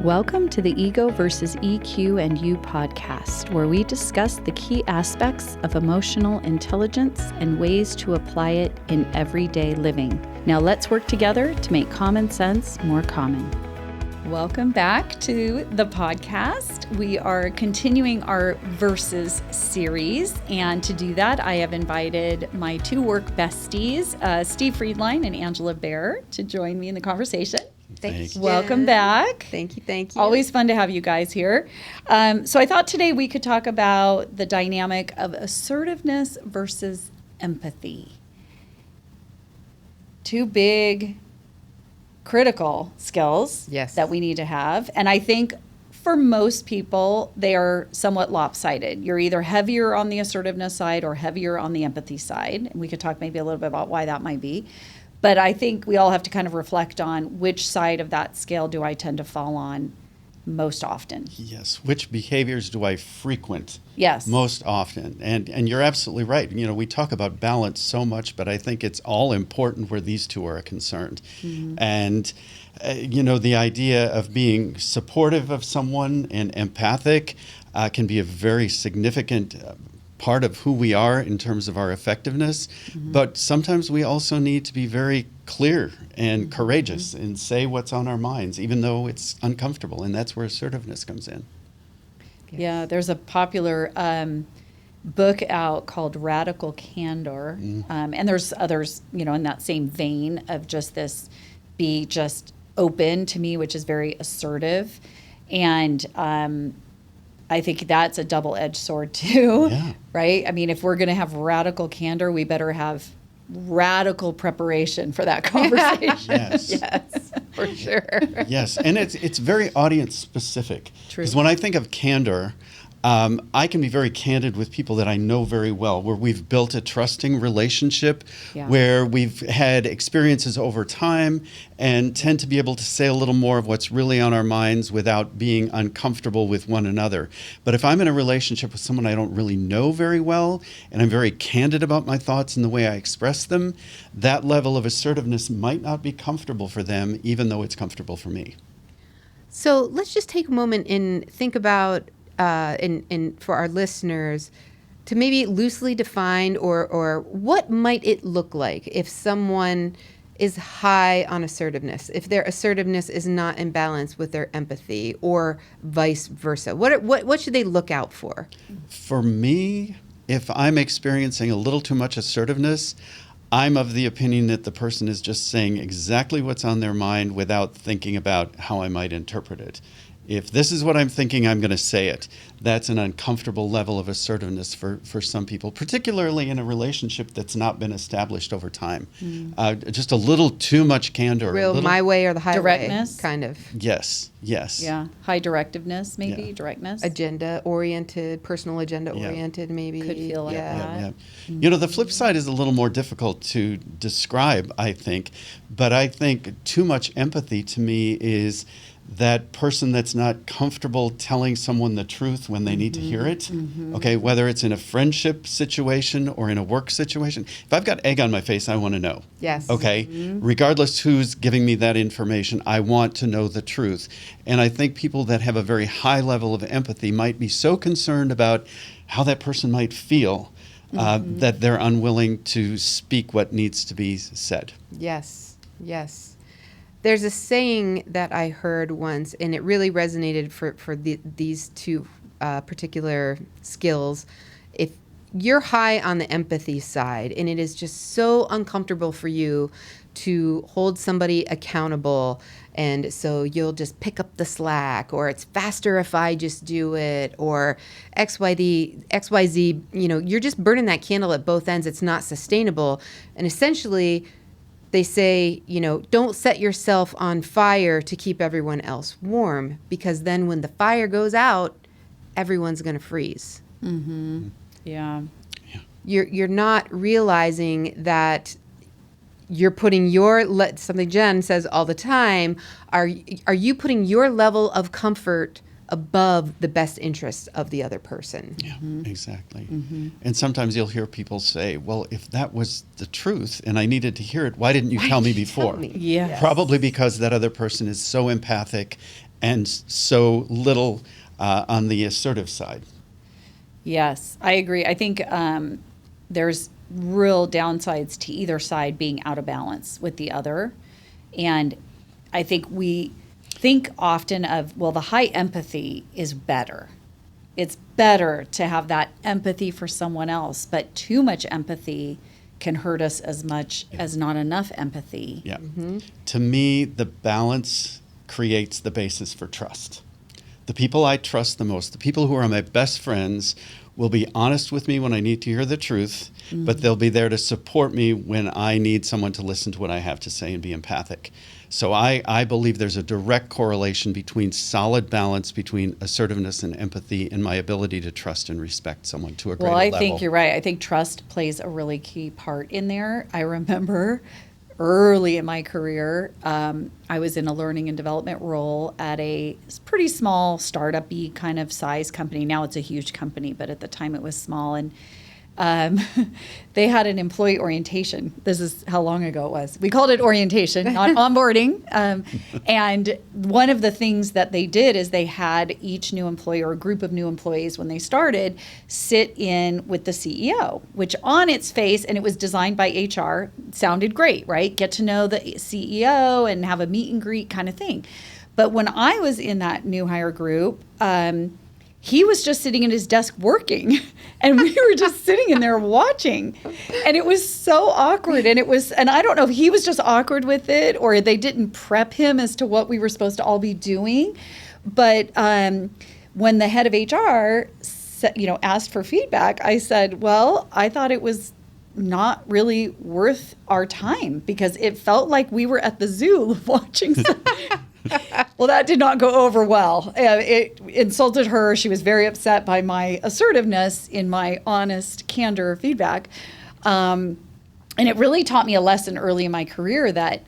Welcome to the Ego versus EQ and You podcast, where we discuss the key aspects of emotional intelligence and ways to apply it in everyday living. Now let's work together to make common sense more common. Welcome back to the podcast. We are continuing our Versus series, and to do that, I have invited my two work besties, Steve Friedline and Angela Baer, to join me in the conversation. Thanks. Welcome back. Thank you. Always fun to have you guys here. So I thought today we could talk about the dynamic of assertiveness versus empathy. Two big critical skills that we need to have. And I think for most people, they are somewhat lopsided. You're either heavier on the assertiveness side or heavier on the empathy side. And we could talk maybe a little bit about why that might be. But I think we all have to kind of reflect on which side of that scale do I tend to fall on most often. Yes. Which behaviors do I frequent Yes. most often? And you're absolutely right. You know, we talk about balance so much, but I think it's all important where these two are concerned. Mm-hmm. And, the idea of being supportive of someone and empathic can be a very significant part of who we are in terms of our effectiveness, but sometimes we also need to be very clear and courageous and say what's on our minds, even though it's uncomfortable, and that's where assertiveness comes in. Yeah, there's a popular book out called Radical Candor, and there's others, in that same vein of just this, be just open to me, which is very assertive, and I think that's a double-edged sword too, right? I mean, if we're going to have radical candor, we better have radical preparation for that conversation. Yes, for sure. Yes, and it's very audience specific. True. Because when I think of candor, I can be very candid with people that I know very well, where we've built a trusting relationship, where we've had experiences over time and tend to be able to say a little more of what's really on our minds without being uncomfortable with one another. But if I'm in a relationship with someone I don't really know very well, and I'm very candid about my thoughts and the way I express them, that level of assertiveness might not be comfortable for them, even though it's comfortable for me. So let's just take a moment and think about and for our listeners, to maybe loosely define or what might it look like if someone is high on assertiveness, if their assertiveness is not in balance with their empathy, or vice versa? What should they look out for? For me, if I'm experiencing a little too much assertiveness, I'm of the opinion that the person is just saying exactly what's on their mind without thinking about how I might interpret it. If this is what I'm thinking, I'm going to say it. That's an uncomfortable level of assertiveness for some people, particularly in a relationship that's not been established over time. Just a little too much candor. My way or the highway. Directness? Kind of. Yes. Yeah. High directiveness, maybe. Directness. Agenda-oriented, personal agenda-oriented, maybe. Could feel like that. Yeah. The flip side is a little more difficult to describe, I think. But I think too much empathy to me is that person that's not comfortable telling someone the truth when they need to hear it, okay, whether it's in a friendship situation or in a work situation. If I've got egg on my face, I want to know. Yes. Okay, regardless who's giving me that information, I want to know the truth. And I think people that have a very high level of empathy might be so concerned about how that person might feel that they're unwilling to speak what needs to be said. Yes. There's a saying that I heard once, and it really resonated for these two particular skills. If you're high on the empathy side, and it is just so uncomfortable for you to hold somebody accountable, and so you'll just pick up the slack, or it's faster if I just do it, or XYZ, you're just burning that candle at both ends. It's not sustainable. And essentially, they say, don't set yourself on fire to keep everyone else warm, because then when the fire goes out, everyone's going to freeze. Mm-hmm. Yeah. You're not realizing that you're putting something Jen says all the time, are you putting your level of comfort above the best interests of the other person. Yeah, exactly. And sometimes you'll hear people say, well, if that was the truth and I needed to hear it, why didn't you tell me before? Yes. Probably because that other person is so empathic and so little on the assertive side. Yes, I agree. I think there's real downsides to either side being out of balance with the other. And I think we think often of, well, the high empathy is better. It's better to have that empathy for someone else, but too much empathy can hurt us as much as not enough empathy. Yeah. To me, the balance creates the basis for trust. The people I trust the most, the people who are my best friends, will be honest with me when I need to hear the truth, but they'll be there to support me when I need someone to listen to what I have to say and be empathic. So I believe there's a direct correlation between solid balance between assertiveness and empathy and my ability to trust and respect someone to a greater level. Well, I think you're right. I think trust plays a really key part in there. I remember early in my career, I was in a learning and development role at a pretty small startup-y kind of size company. Now it's a huge company, but at the time it was small. And they had an employee orientation. This is how long ago it was. We called it orientation, not onboarding. And one of the things that they did is they had each new employee or a group of new employees when they started sit in with the CEO, which on its face, and it was designed by HR, sounded great, right? Get to know the CEO and have a meet and greet kind of thing. But when I was in that new hire group, he was just sitting at his desk working, and we were just sitting in there watching, and it was so awkward. And I don't know if he was just awkward with it or they didn't prep him as to what we were supposed to all be doing. But when the head of HR, asked for feedback, I said, well, I thought it was not really worth our time because it felt like we were at the zoo watching Well, that did not go over well. It insulted her. She was very upset by my assertiveness in my honest candor feedback. And it really taught me a lesson early in my career that,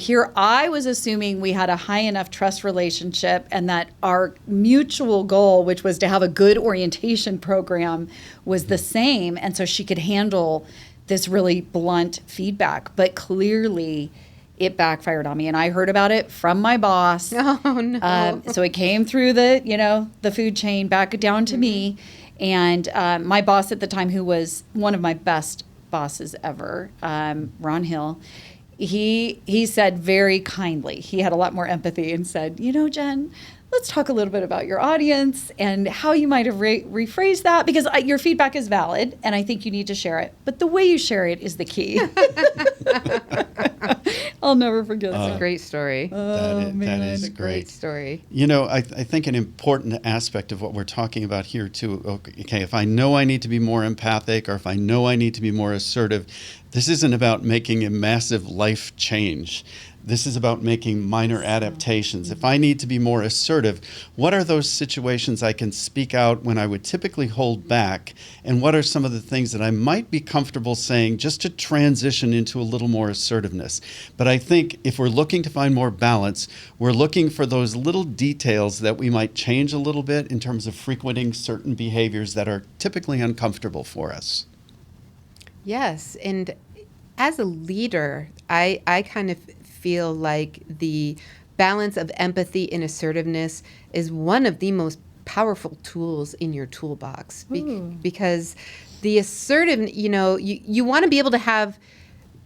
here I was assuming we had a high enough trust relationship and that our mutual goal, which was to have a good orientation program, was the same. And so she could handle this really blunt feedback. But clearly it backfired on me, and I heard about it from my boss. Oh, no. So it came through the food chain back down to me. And my boss at the time, who was one of my best bosses ever, Ron Hill, he said very kindly, he had a lot more empathy and said, Jen, let's talk a little bit about your audience and how you might have rephrased that, because your feedback is valid and I think you need to share it. But the way you share it is the key. I'll never forget that. It's a great story. That is Great story. I think an important aspect of what we're talking about here too, okay, if I know I need to be more empathic or if I know I need to be more assertive, this isn't about making a massive life change. This is about making minor adaptations. If I need to be more assertive, what are those situations I can speak out when I would typically hold back? And what are some of the things that I might be comfortable saying just to transition into a little more assertiveness? But I think if we're looking to find more balance, we're looking for those little details that we might change a little bit in terms of frequenting certain behaviors that are typically uncomfortable for us. Yes. And as a leader, I kind of feel like the balance of empathy and assertiveness is one of the most powerful tools in your toolbox because the assertive, you want to be able to have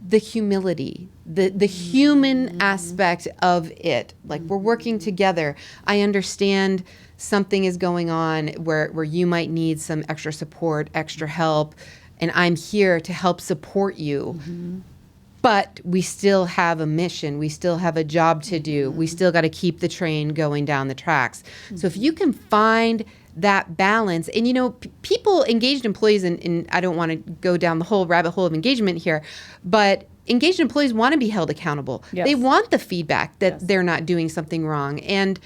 the humility, the human aspect of it. Like, we're working together. I understand something is going on where you might need some extra support, extra help, and I'm here to help support you. But we still have a mission. We still have a job to do. We still got to keep the train going down the tracks. So if you can find that balance, and people, engaged employees, and I don't want to go down the whole rabbit hole of engagement here, but engaged employees want to be held accountable. Yes. They want the feedback that they're not doing something wrong. And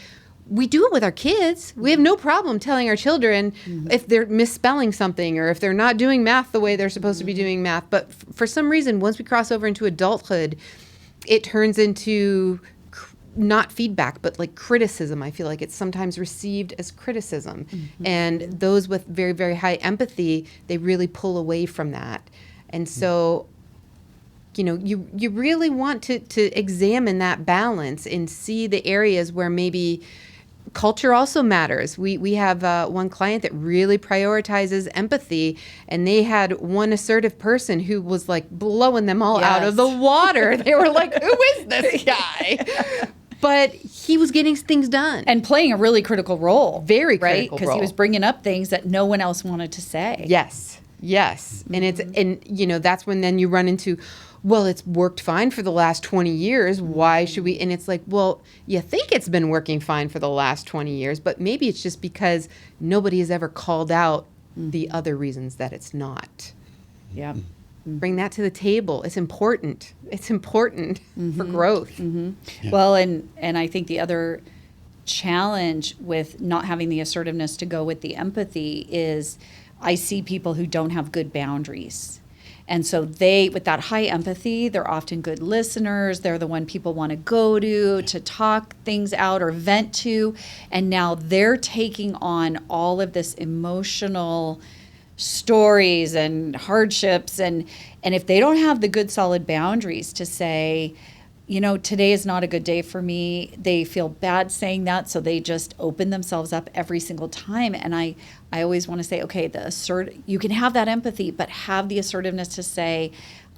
we do it with our kids. We have no problem telling our children if they're misspelling something or if they're not doing math the way they're supposed to be doing math. But for some reason, once we cross over into adulthood, it turns into not feedback, but like criticism. I feel like it's sometimes received as criticism. And those with very, very high empathy, they really pull away from that. And so, you really want to examine that balance and see the areas where maybe culture also matters. We have one client that really prioritizes empathy, and they had one assertive person who was like blowing them all out of the water. They were like, who is this guy? But he was getting things done. And playing a really critical role. Very critical role. Right? Because he was bringing up things that no one else wanted to say. Yes. And that's when then you run into, well, it's worked fine for the last 20 years. Why should we? And it's like, well, you think it's been working fine for the last 20 years, but maybe it's just because nobody has ever called out the other reasons that it's not. Yeah. Bring that to the table. It's important. It's important for growth. Yeah. Well, and I think the other challenge with not having the assertiveness to go with the empathy is I see people who don't have good boundaries. And so with that high empathy, they're often good listeners. They're the one people want to go to talk things out or vent to. And now they're taking on all of this emotional stories and hardships. And if they don't have the good solid boundaries to say, today is not a good day for me, they feel bad saying that, so they just open themselves up every single time. And I always want to say, okay, you can have that empathy, but have the assertiveness to say,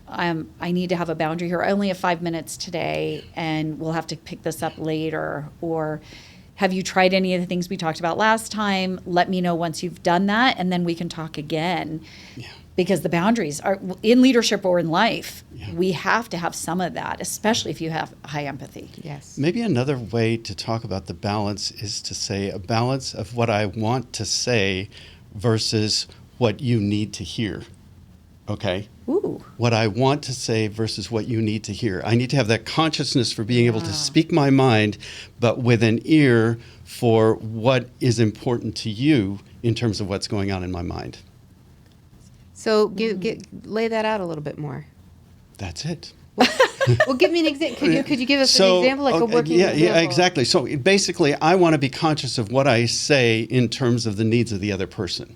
I need to have a boundary here. I only have 5 minutes today, and we'll have to pick this up later. Or have you tried any of the things we talked about last time? Let me know once you've done that, and then we can talk again. Yeah. Because the boundaries are in leadership or in life. Yeah. We have to have some of that, especially if you have high empathy. Yes. Maybe another way to talk about the balance is to say a balance of what I want to say versus what you need to hear. Okay? Ooh. What I want to say versus what you need to hear. I need to have that consciousness for being able to speak my mind, but with an ear for what is important to you in terms of what's going on in my mind. So lay that out a little bit more. That's it. Well, give me an example. Could you give us an example, like a working example? Yeah, exactly. So basically, I want to be conscious of what I say in terms of the needs of the other person.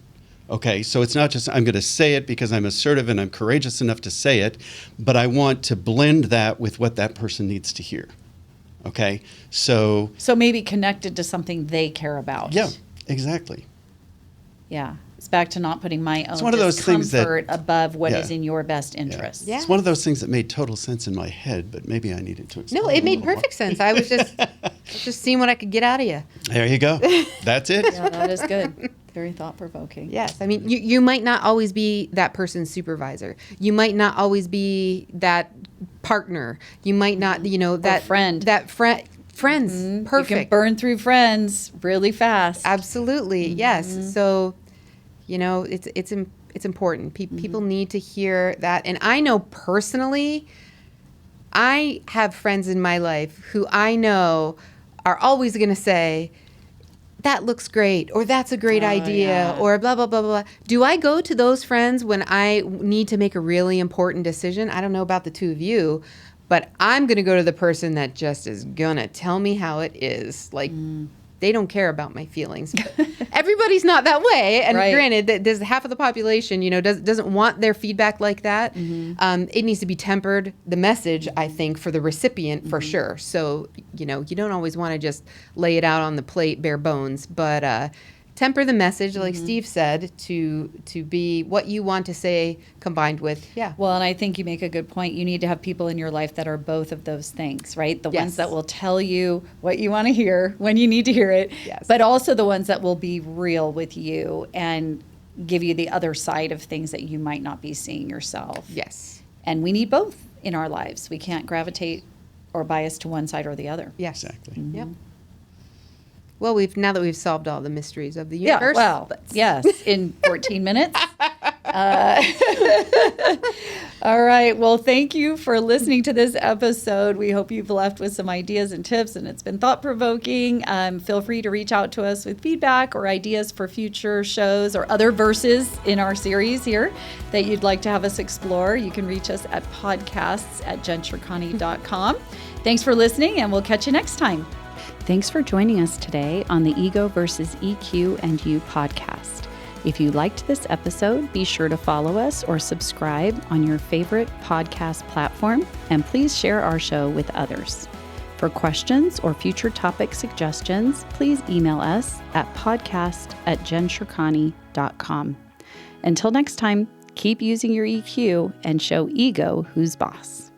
Okay, so it's not just I'm going to say it because I'm assertive and I'm courageous enough to say it, but I want to blend that with what that person needs to hear. Okay, so maybe connected to something they care about. Yeah, exactly. Yeah. It's back to not putting my own it's one of those things that, above what is in your best interest. Yeah. It's one of those things that made total sense in my head, but maybe I needed to explain. No, it made perfect sense. I was just seeing what I could get out of you. There you go. That's it. Yeah, that is good. Very thought-provoking. Yes. I mean, you might not always be that person's supervisor. You might not always be that partner. You might not, that friend. That friends. Perfect. You can burn through friends really fast. Absolutely. Yes. So, it's important. People need to hear that. And I know personally, I have friends in my life who I know are always going to say, that looks great, or that's a great idea, or blah, blah, blah, blah. Do I go to those friends when I need to make a really important decision? I don't know about the two of you, but I'm going to go to the person that just is going to tell me how it is. Like, they don't care about my feelings. But everybody's not that way. And granted, there's half of the population, doesn't want their feedback like that. It needs to be tempered, the message, I think, for the recipient, for sure. So, you don't always want to just lay it out on the plate, bare bones. But temper the message, like Steve said, to be what you want to say combined with, Well, and I think you make a good point. You need to have people in your life that are both of those things, right? The ones that will tell you what you want to hear when you need to hear it, but also the ones that will be real with you and give you the other side of things that you might not be seeing yourself. Yes. And we need both in our lives. We can't gravitate or bias to one side or the other. Yes. Exactly. Yep. Well, now that we've solved all the mysteries of the universe. Yeah, well, yes, in 14 minutes. All right. Well, thank you for listening to this episode. We hope you've left with some ideas and tips, and it's been thought-provoking. Feel free to reach out to us with feedback or ideas for future shows or other verses in our series here that you'd like to have us explore. You can reach us at podcasts@jentricani.com. Thanks for listening, and we'll catch you next time. Thanks for joining us today on the Ego versus EQ and You podcast. If you liked this episode, be sure to follow us or subscribe on your favorite podcast platform, and please share our show with others. For questions or future topic suggestions, please email us at podcast@jenshirkani.com. Until next time, keep using your EQ and show ego who's boss.